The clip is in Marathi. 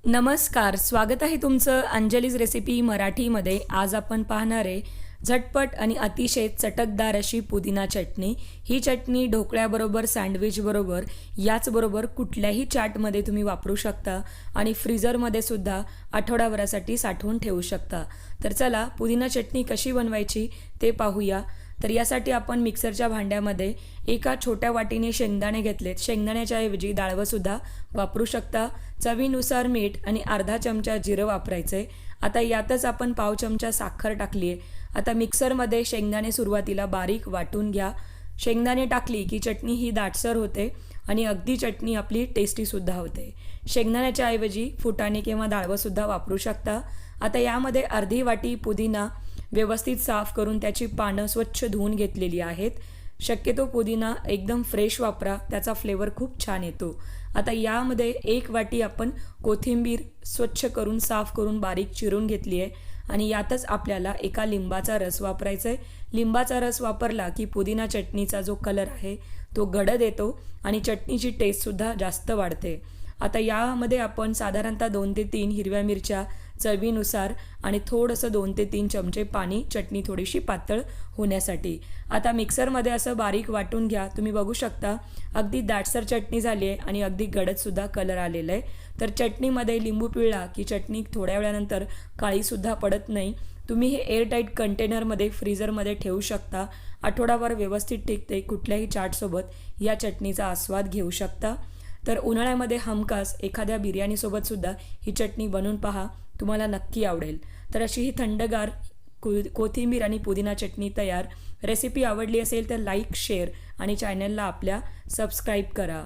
नमस्कार, स्वागत आहे तुमचं अंजलीज रेसिपी मराठीमध्ये. आज आपण पाहणार आहे झटपट आणि अतिशय चटकदार अशी पुदिना चटणी. ही चटणी ढोकळ्याबरोबर, सँडविचबरोबर, याचबरोबर कुठल्याही चाटमध्ये तुम्ही वापरू शकता आणि फ्रीझरमध्ये सुद्धा आठवडाभरासाठी साठवून ठेवू शकता. तर चला पुदिना चटणी कशी बनवायची ते पाहूया. तर यासाठी आपण मिक्सरच्या भांड्यामध्ये एका छोट्या वाटीने शेंगदाणे घेतलेत. शेंगदाण्याच्या ऐवजी डाळवंसुद्धा वापरू शकता. चवीनुसार मीठ आणि अर्धा चमचा जिरं वापरायचं आहे. आता यातच आपण पाव चमचा साखर टाकली आहे. आता मिक्सरमध्ये शेंगदाणे सुरुवातीला बारीक वाटून घ्या. शेंगदाणे टाकली की चटणी ही दाटसर होते आणि अगदी चटणी आपली टेस्टीसुद्धा होते. शेंगदाण्याच्या ऐवजी फुटाणे किंवा डाळवंसुद्धा वापरू शकता. आता यामध्ये अर्धी वाटी पुदिना व्यवस्थित साफ करून त्याची पानं स्वच्छ धुवून घेतलेली आहेत. शक्यतो पुदिना एकदम फ्रेश वापरा, त्याचा फ्लेवर खूप छान येतो. आता यामध्ये एक वाटी आपण कोथिंबीर स्वच्छ करून साफ करून बारीक चिरून घेतली आहे आणि यातच आपल्याला एका लिंबाचा रस वापरायचा आहे. लिंबाचा रस वापरला की पुदिना चटणीचा जो कलर आहे तो गडद येतो आणि चटणीची टेस्टसुद्धा जास्त वाढते. आता यामध्ये आपण साधारणतः 2 ते 3 हिरव्या मिरच्या चवीनुसार आणि थोडंसं 2 ते 3 चमचे पाणी, चटणी थोडीशी पातळ होण्यासाठी. आता मिक्सरमध्ये असं बारीक वाटून घ्या. तुम्ही बघू शकता अगदी दाटसर चटणी झाली आहे आणि अगदी गडदसुद्धा कलर आलेला आहे. तर चटणीमध्ये लिंबू पिळला की चटणी थोड्या वेळानंतर काळीसुद्धा पडत नाही. तुम्ही हे एअरटाईट कंटेनरमध्ये फ्रीझरमध्ये ठेवू शकता. आठवडाभर व्यवस्थित टिकते. कुठल्याही चाटसोबत या चटणीचा आस्वाद घेऊ शकता. तर उन्हाळ्यामध्ये हमखास एखाद्या बिर्याणीसोबतसुद्धा ही चटणी बनवून पहा, तुम्हाला नक्की आवडेल. तर अशी ही थंडगार कोथिंबीर आणि पुदिना चटणी तयार. रेसिपी आवडली असेल तर लाईक, शेअर आणि चॅनलला आपल्या सबस्क्राईब करा.